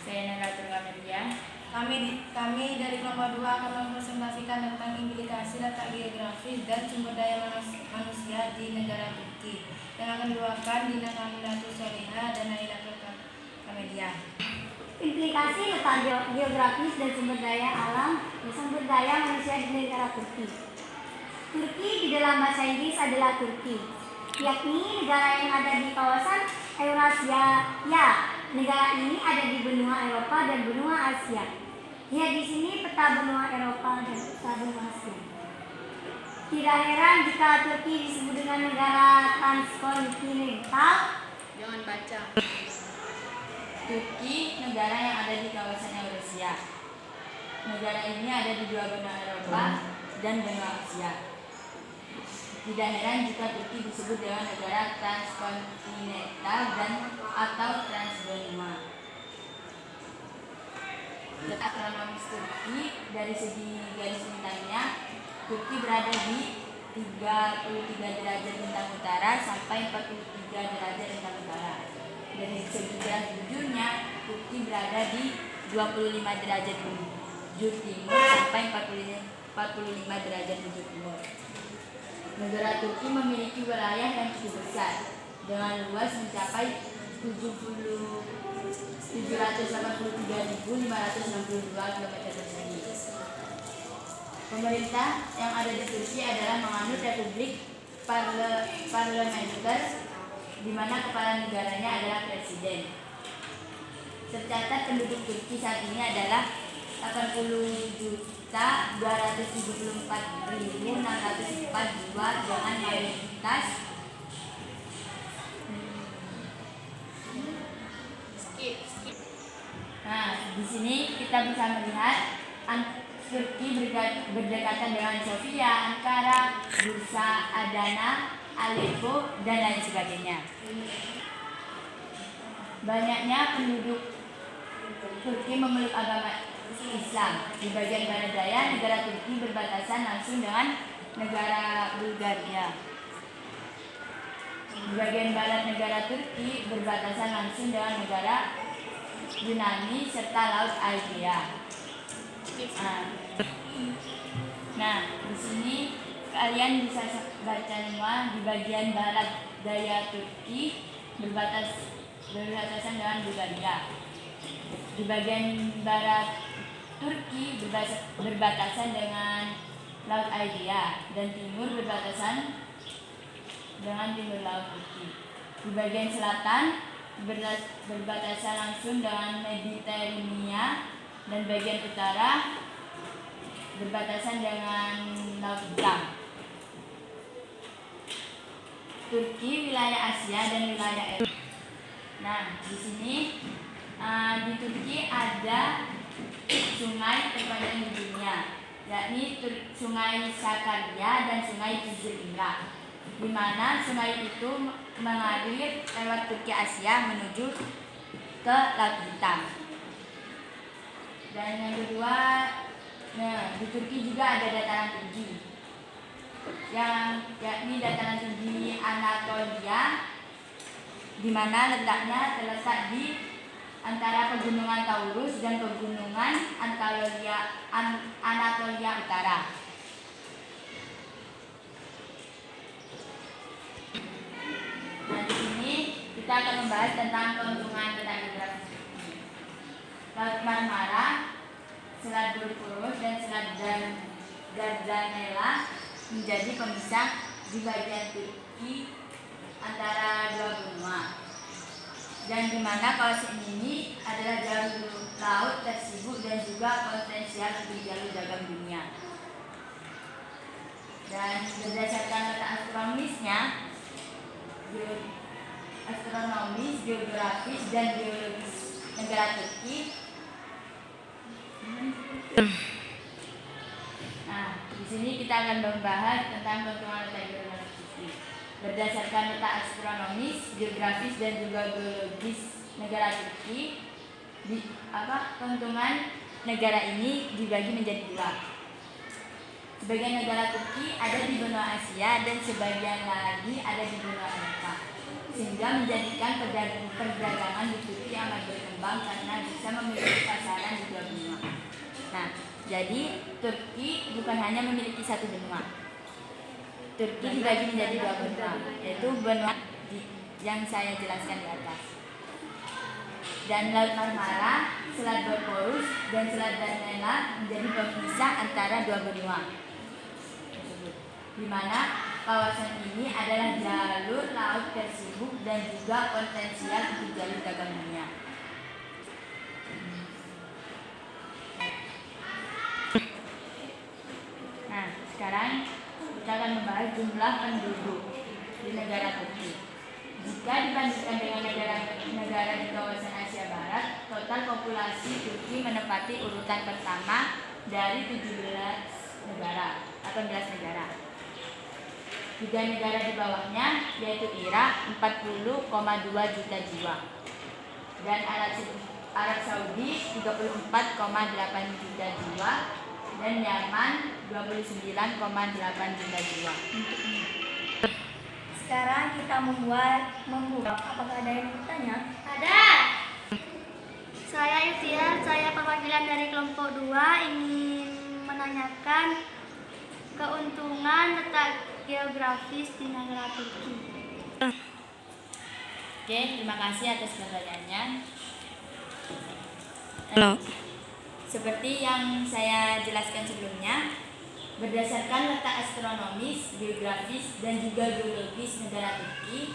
Saya Naratul Kamelia. Kami dari kelompok 2 akan mempresentasikan tentang implikasi letak geografis dan sumber daya manusia di negara Turki yang akan dibawakan Dina Kamilatul Solihah dan Nailatul Kamelia. Implikasi letak geografis dan sumber daya manusia di negara Turki. Turki di dalam bahasa Inggris adalah Turki, yakni negara yang ada di kawasan Eurasia. Ya, negara ini ada di benua Eropa dan benua Asia. Lihat di sini peta benua Eropa dan peta benua Asia. Tidak heran jika Turki disebut dengan negara transkontinental. Jangan baca. Turki negara yang ada di kawasan Eurasia. Negara ini ada di dua benua Eropa dan benua Asia. Tidak heran jika Turki disebut dengan negara transkontinental dan atau transbenua. Letak astronomis Turki dari segi garis bintangnya, Turki berada di 33 derajat bintang utara sampai 43 derajat bintang utara. Dari segi garis bujurnya, Turki berada di 25 derajat bujur timur sampai 45 derajat bujur timur. Negara Turki memiliki wilayah yang cukup besar dengan luas mencapai 783.562 km persegi. Pemerintah yang ada di Turki adalah menganut republik parlementer, di mana kepala negaranya adalah presiden. Tercatat penduduk Turki saat ini adalah 80.274.604 jiwa dengan mayoritas di sini kita bisa melihat Turki berdekatan dengan Sofia, Ankara, Bursa, Adana, Aleppo, dan lain sebagainya. Banyaknya penduduk Turki memeluk agama Islam. Di bagian barat daya, negara Turki berbatasan langsung dengan negara Bulgaria. Di bagian barat negara Turki berbatasan langsung dengan negara Yunani serta Laut Aegea. Nah, di sini kalian bisa baca semua di bagian barat daya Turki berbatasan dengan Bulgaria. Di bagian barat Turki berbatasan dengan Laut Aegea dan timur berbatasan dengan timur Laut Turki. Di bagian selatan berbatasan langsung dengan Mediterania dan bagian utara berbatasan dengan Laut Hitam. Turki wilayah Asia dan wilayah Eropa. Nah, di sini di Turki ada sungai terpanjang di dunia, yakni Sungai Sakarya dan Sungai Kızılırmak, di mana sungai itu mengalir lewat Turki Asia menuju ke Laut Hitam. Dan yang kedua, di Turki juga ada dataran tinggi, yakni dataran tinggi Anatolia, di mana letaknya terletak di antara pegunungan Taurus dan pegunungan Anatolia Utara. Nah, di sini kita akan membahas tentang keuntungan letak geografis Turki. Laut Marmara, Selat Bosporus dan Selat Dardanella menjadi pemisah di bagian Turki antara dua benua, dan di mana kawasan ini adalah jalur laut tersibuk dan juga potensial untuk jalur dagang dunia. Dan berdasarkan letak astronomis, geografis, dan geologis negara Turki. Nah, di sini kita akan membahas tentang keuntungan letak geografis Turki. Berdasarkan letak astronomis, geografis, dan juga geologis negara Turki, keuntungan negara ini dibagi menjadi dua. Sebagian negara Turki ada di benua Asia dan sebagian lagi ada di benua Eropa. sehingga menjadikan perdagangan di Turki amat berkembang karena bisa memiliki pasaran di dua benua. Nah, jadi Turki bukan hanya memiliki satu benua. Turki dibagi menjadi dua benua, yaitu benua yang saya jelaskan di atas. Dan Laut Marmara, Selat Bosporus, dan Selat Dardanella menjadi pemisah antara dua benua tersebut, di mana kawasan ini adalah jalur laut tersibuk dan juga potensial untuk jalur dagang dunia. Nah, sekarang kita akan membahas jumlah penduduk di negara Turki. Jika dibandingkan dengan negara di kawasan Asia Barat, total populasi Turki menempati urutan pertama dari 18 negara. 3 negara di bawahnya yaitu Irak 40,2 juta jiwa dan Arab Saudi 34,8 juta jiwa dan Yaman 29,8 juta jiwa. Sekarang kita membuat. Apakah ada yang bertanya? Ada. Saya Yutia, saya perwakilan dari kelompok 2 ingin menanyakan keuntungan letak geografis di negara Turki. Oke, terima kasih atas pertanyaannya. Seperti yang saya jelaskan sebelumnya, berdasarkan letak astronomis, geografis, dan juga geologis negara Turki,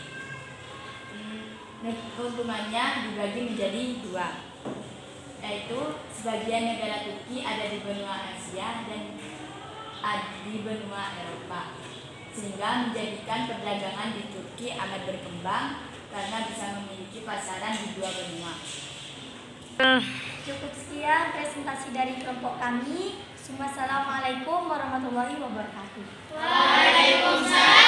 keuntungannya dibagi menjadi 2, yaitu sebagian negara Turki ada di benua Asia dan di benua Eropa, sehingga menjadikan perdagangan di Turki amat berkembang karena bisa memiliki pasaran di dua benua. Cukup sekian presentasi dari kelompok kami. Wassalamualaikum warahmatullahi wabarakatuh. Waalaikumsalam.